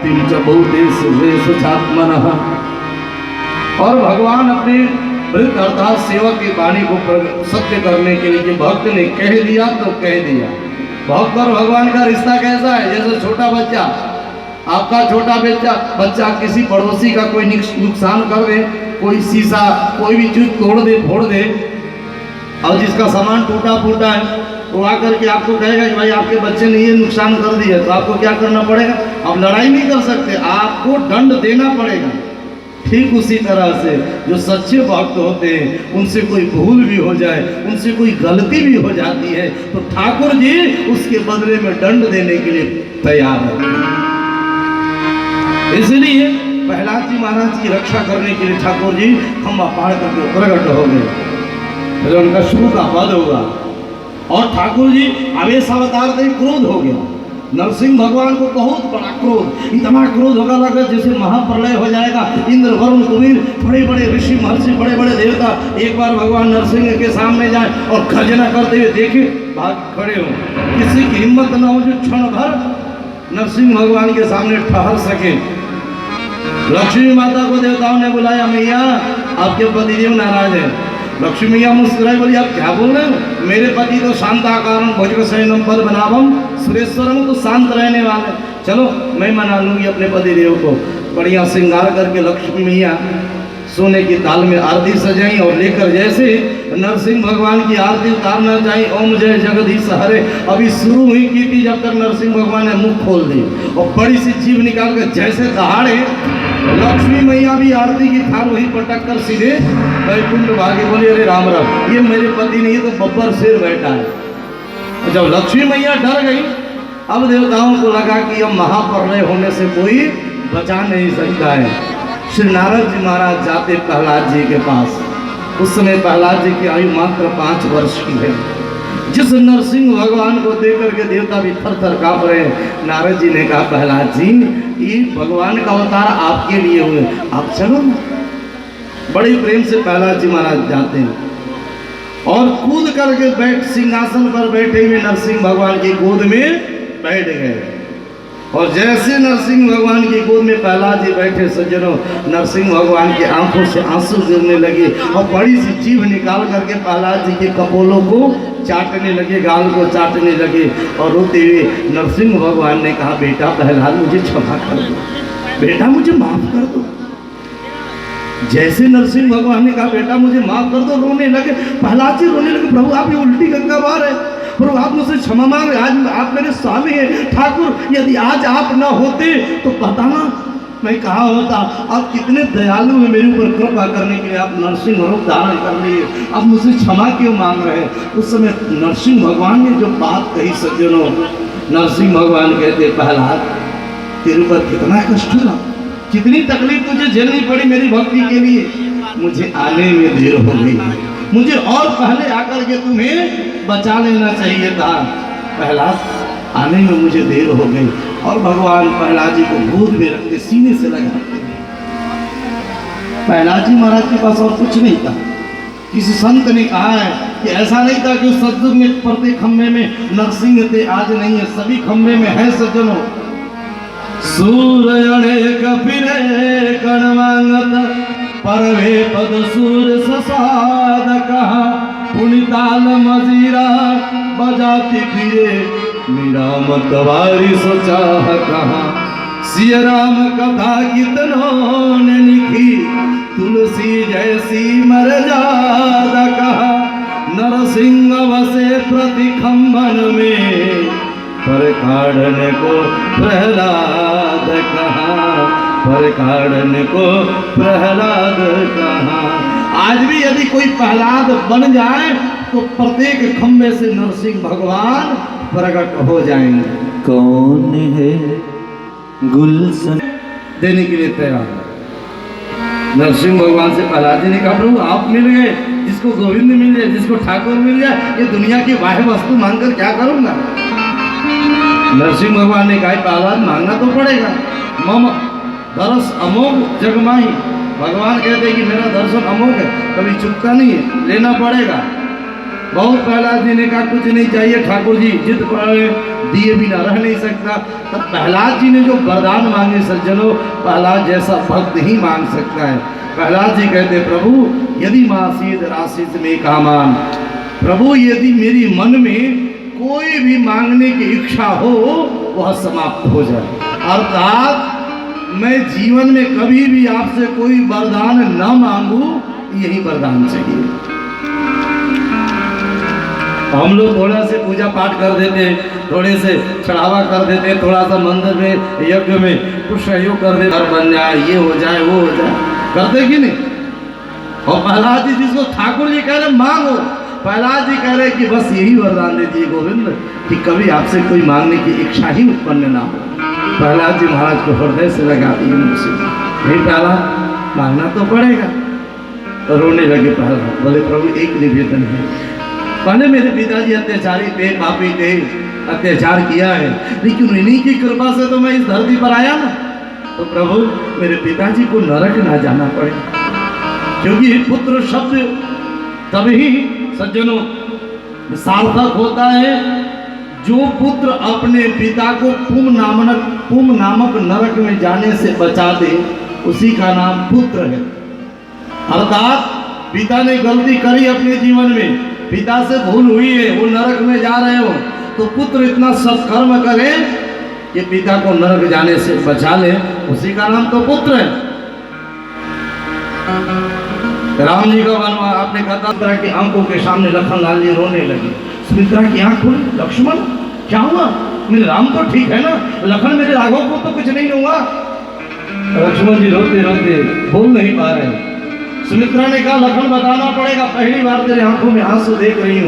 भक्तिम च बहुतेश वेश छात्मनः। और भगवान अपने वृत्त अर्थात सेवक की वाणी को सत्य करने के लिए कि भक्त ने कह दिया तो कह दिया। भक्त और भगवान का रिश्ता कैसा है? जैसे छोटा बच्चा, आपका छोटा बच्चा किसी पड़ोसी का कोई नुकसान कर दे, कोई शीशा कोई भी चीज तोड़ दे फोड़ दे, और जिसका सामान टूटा फूटा है वो आकर के आपको कहेगा कि भाई आपके बच्चे ने ये नुकसान कर दिया, तो आपको क्या करना पड़ेगा? आप लड़ाई नहीं कर सकते, आपको दंड देना पड़ेगा। ठीक उसी तरह से जो सच्चे भक्त होते हैं उनसे कोई भूल भी हो जाए, उनसे कोई गलती भी हो जाती है, तो ठाकुर जी उसके बदले में दंड देने के लिए तैयार है। इसलिए प्रहलाद जी महाराज की रक्षा करने के लिए ठाकुर जी खंबा पाड़ करके प्रकट हो गए, तो उनका शुरू का पद होगा। और ठाकुर जी आवेश अवतार से क्रोध हो गया। नरसिंह भगवान को बहुत बड़ा क्रोध, इतना क्रोध होगा लगा जैसे महाप्रलय हो जाएगा। इंद्र वरुण कुबेर बड़े बड़े ऋषि महर्षि बड़े बड़े देवता एक बार भगवान नरसिंह के सामने जाए और गर्जना करते हुए देखे, भाग खड़े हो, किसी की हिम्मत न हो जो क्षण भर नरसिंह भगवान के सामने ठहर सके। लक्ष्मी माता को देवताओं ने बुलाया, मैया आपके पतिदेव नाराज है। लक्ष्मी मैया मुस्कुराई, बोली आप क्या बोल रहे हो? मेरे पति तो शांताकारम भुजगशयनम पद बनावम सुरेश्वरम, तो शांत रहने वाले, चलो मैं मना लूंगी अपने पतिदेव को। बढ़िया श्रृंगार करके लक्ष्मी मैया सोने की ताल में आरती सजाई और लेकर जैसे नरसिंह भगवान की आरती उतारना चाहिए, ओम जय जगदीश हरे, अभी शुरू हुई की थी जब तक नरसिंह भगवान ने मुख खोल दी और बड़ी सी जीभ निकाल कर जैसे दहाड़े लक्ष्मी मैया भी आरती की थाल वहीं पटक कर सीधे वैकुंठ भागे, बोले अरे राम राम, ये मेरे पति नहीं तो बब्बर शेर बैठा है। जब लक्ष्मी मैया डर गई, अब देवताओं को लगा कि अब महाप्रलय होने से कोई बचा नहीं सकता है। श्री नारद जी महाराज जाते प्रहलाद जी के पास। उस समय प्रहलाद जी की आयु मात्र 5 वर्ष की है। जिस नरसिंह भगवान को देख करके देवता भी थर थर कांप रहे हैं। नारद जी ने कहा, प्रहलाद जी ये भगवान का अवतार आपके लिए हुए, आप चलो ना। बड़े प्रेम से प्रहलाद जी महाराज जाते हैं और कूद करके बैठ सिंहासन पर बैठे हुए नरसिंह भगवान की गोद में बैठ गए। और जैसे नरसिंह भगवान की गोद में प्रहलाद जी बैठे, सज्जनों, नरसिंह भगवान की आंखों से आंसू गिरने लगे और बड़ी सी जीभ निकाल करके प्रहलाद जी के कपोलों को चाटने लगे, गाल को चाटने लगे। और रोते हुए नरसिंह भगवान ने कहा, बेटा प्रहलाद मुझे क्षमा कर दो, बेटा मुझे माफ कर दो। जैसे नरसिंह भगवान ने कहा बेटा मुझे माफ कर दो, रोने लगे। प्रहलाद जी रोने लगे, प्रभु आप ये उल्टी गंगा बार है, प्रभु आप मुझसे क्षमा मांगे, आज आप मेरे स्वामी हैं। ठाकुर यदि आज आप न होते तो बताना मैं कहाँ होता। आप कितने दयालु हैं, मेरे ऊपर कृपा करने के लिए आप नरसिंह रूप धारण कर लिए, आप मुझसे क्षमा क्यों मांग रहे हैं? उस समय नरसिंह भगवान ने जो बात कही, सज्जनों, नरसिंह भगवान कहते, प्रहलाद तेरे ऊपर कितना कष्ट हुआ, कितनी तकलीफ तुझे झेलनी पड़ी मेरी भक्ति के लिए, मुझे आने में देर हो गई, मुझे और पहले आकर के तुम्हें बचा लेना चाहिए था। प्रहलाद आने में मुझे देर हो गई। और भगवान प्रहलाद जी को गोद में रखते सीने से लगाते। प्रहलाद जी महाराज के पास और कुछ नहीं था। किसी संत ने कहा है कि ऐसा नहीं था कि उस सतयुग में प्रत्येक खंबे में नरसिंह थे, आज नहीं है, सभी खंबे में है। सज्जनों, सूर्य कपिरे कणवांगत परवे पद सूर ससाद कहा, पुनिताल मजीरा बजाती फिरे, मीरा मतवारी सोचाह कहा। सिया राम कथा कितनों ने लिखी, तुलसी जैसी मर्यादा कहा। नरसिंह वसे प्रति खंबन में, पर काढ़ने को प्रहलाद कहा, पर काढ़ने को प्रहलाद कहा। आज भी यदि कोई प्रहलाद बन जाए तो प्रत्येक खंबे से नरसिंह भगवान प्रकट हो जाएंगे। कौन है गुलशन देने के लिए तैयार है। नरसिंह भगवान से प्रहलाद जी ने कहा, प्रभु आप मिल गए, जिसको गोविंद मिल जाए, जिसको ठाकुर मिल जाए, ये दुनिया की बाह्य वस्तु मांगकर क्या करूंगा? नरसिंह भगवान ने कहा, प्रहलाद मांगना तो पड़ेगा। मम दरस अमोघ जगमाही, भगवान कहते हैं कि मेरा दर्शन अमोघ है, कभी चुकता नहीं है, लेना पड़ेगा। बहुत प्रहलाद जी ने कहा कुछ नहीं चाहिए ठाकुर जी, जिद पड़े दिए बिना रह नहीं सकता। तब प्रहलाद जी ने जो वरदान मांगे सज्जनों, प्रहलाद जैसा भक्त ही मांग सकता है। प्रहलाद जी कहते प्रभु यदि मासीद राशिद में कामान, प्रभु यदि मेरी मन में कोई भी मांगने की इच्छा हो वह समाप्त हो जाए, अर्थात मैं जीवन में कभी भी आपसे कोई वरदान न मांगू, यही वरदान चाहिए। हम लोग थोड़ा से पूजा पाठ कर देते, थोड़े से चढ़ावा कर देते, थोड़ा सा मंदिर में यज्ञ में कुछ सहयोग कर देते, घर बन जाए, ये हो जाए, वो हो जाए, करते कि नहीं। और प्रहलाद जी जिसको ठाकुर जी कह रहे मांगो, प्रहलाद जी कह रहे कि बस यही वरदान दे दिए गोविंद कि कभी आपसे कोई मांगने की इच्छा ही उत्पन्न ना हो। प्रहलाद जी महाराज को हृदय से लगा दिए मुझसे, नहीं प्रहलाद मांगना तो पड़ेगा। तो रोने लगे प्रहलाद, बोले प्रभु एक निवेदन है, पहले मेरे पिताजी अत्याचारी थे, पापी थे, अत्याचार किया है, लेकिन इन्हीं की कृपा से तो मैं इस धरती पर आया ना। तो प्रभु मेरे पिताजी को नरक ना जाना पड़े, क्योंकि पुत्र शब्द तभी सज्जनों सार्थक होता है जो पुत्र अपने पिता को पुम नामक नरक में जाने से बचा दे, उसी का नाम पुत्र है। अर्थात पिता ने गलती करी अपने जीवन में, पिता से भूल हुई है, वो नरक में जा रहे हो, तो पुत्र इतना सत्कर्म करे कि पिता को नरक जाने से बचा ले, उसी का नाम तो पुत्र है। राम जी का बनवा आपने कहा सुमित्रा की आंखों के सामने लखन लाल जी रोने लगे। सुमित्रा की आंख खुली, लक्ष्मण क्या हुआ, मेरे राम तो ठीक है ना, लखन मेरे राघव को तो कुछ नहीं हुआ। लक्ष्मण जी रोते रोते बोल नहीं पा रहे। सुमित्रा ने कहा लखन बताना पड़ेगा, पहली बार तेरे आंखों में आंसू देख रही हूँ।